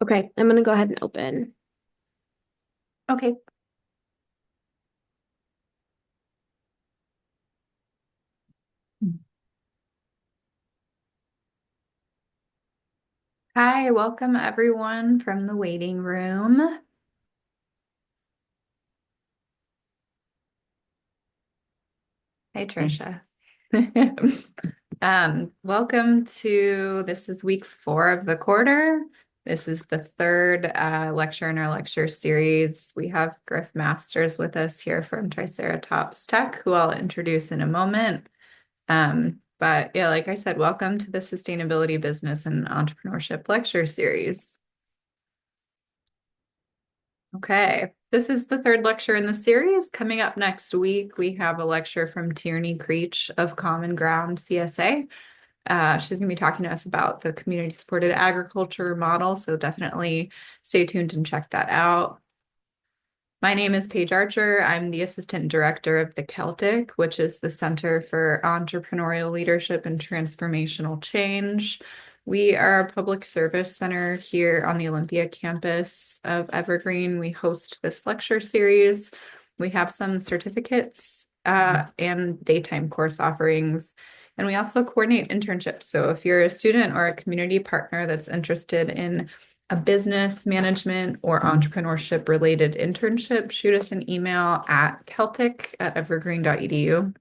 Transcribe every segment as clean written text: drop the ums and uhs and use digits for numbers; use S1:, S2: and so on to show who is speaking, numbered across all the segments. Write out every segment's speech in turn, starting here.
S1: Okay, I'm gonna go ahead and open.
S2: Okay. Hi, welcome everyone from the waiting room. Hey, Trisha. Welcome to this is week 4 of the quarter. This is the third lecture in our lecture series. We have Griff Masters with us here from Triceratops Tech, who I'll introduce in a moment. But yeah, like I said, welcome to the Sustainability Business and Entrepreneurship Lecture Series. Okay, this is the third lecture in the series. Coming up next week, we have a lecture from Tierney Creech of Common Ground CSA. She's going to be talking to us about the community supported agriculture model, so definitely stay tuned and check that out. My name is Paige Archer. I'm the Assistant Director of the Celtic, which is the Center for Entrepreneurial Leadership and Transformational Change. We are a public service center here on the Olympia campus of Evergreen. We host this lecture series. We have some certificates and daytime course offerings. And we also coordinate internships. So if you're a student or a community partner that's interested in a business management or entrepreneurship related internship, shoot us an email at celtic@evergreen.edu.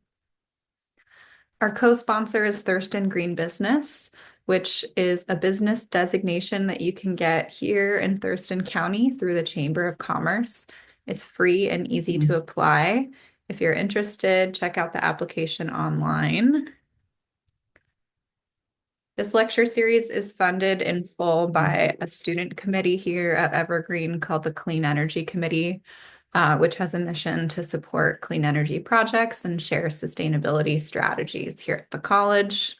S2: Our co-sponsor is Thurston Green Business, which is a business designation that you can get here in Thurston County through the Chamber of Commerce. It's free and easy to apply. If you're interested, check out the application online. This lecture series is funded in full by a student committee here at Evergreen called the Clean Energy Committee, which has a mission to support clean energy projects and share sustainability strategies here at the college.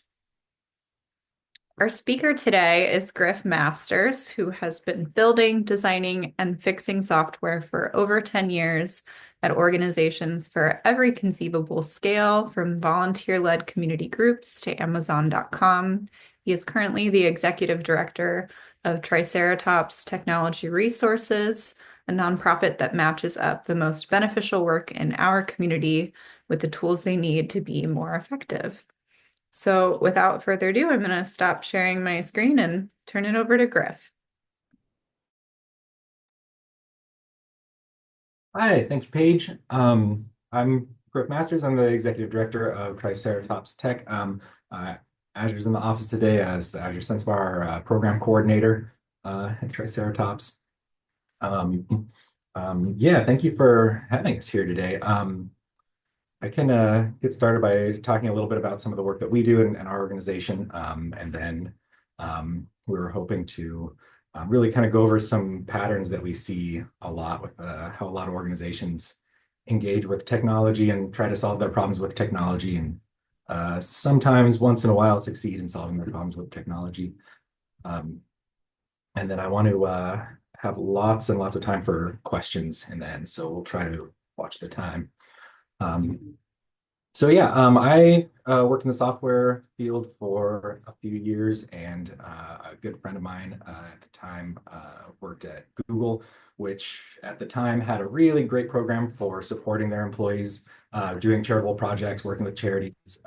S2: Our speaker today is Griff Masters, who has been building, designing, and fixing software for over 10 years at organizations for every conceivable scale, from volunteer-led community groups to Amazon.com. He is currently the executive director of Triceratops Technology Resources, a nonprofit that matches up the most beneficial work in our community with the tools they need to be more effective. So without further ado, I'm going to stop sharing my screen and turn it over to Griff.
S3: Hi, thanks, Paige. I'm Griff Masters. I'm the executive director of Triceratops Tech. Azure's in the office today as Azure Sensebar program coordinator at Triceratops. Yeah, thank you for having us here today. I can get started by talking a little bit about some of the work that we do in our organization, and then we were hoping to really kind of go over some patterns that we see a lot with how a lot of organizations engage with technology and try to solve their problems with technology, and sometimes once in a while succeed in solving their problems with technology. Um, and then I want to have lots and lots of time for questions in the end, so we'll try to watch the time. Um, so yeah, I worked in the software field for a few years, and a good friend of mine at the time worked at Google, which at the time had a really great program for supporting their employees, doing charitable projects, working with charities.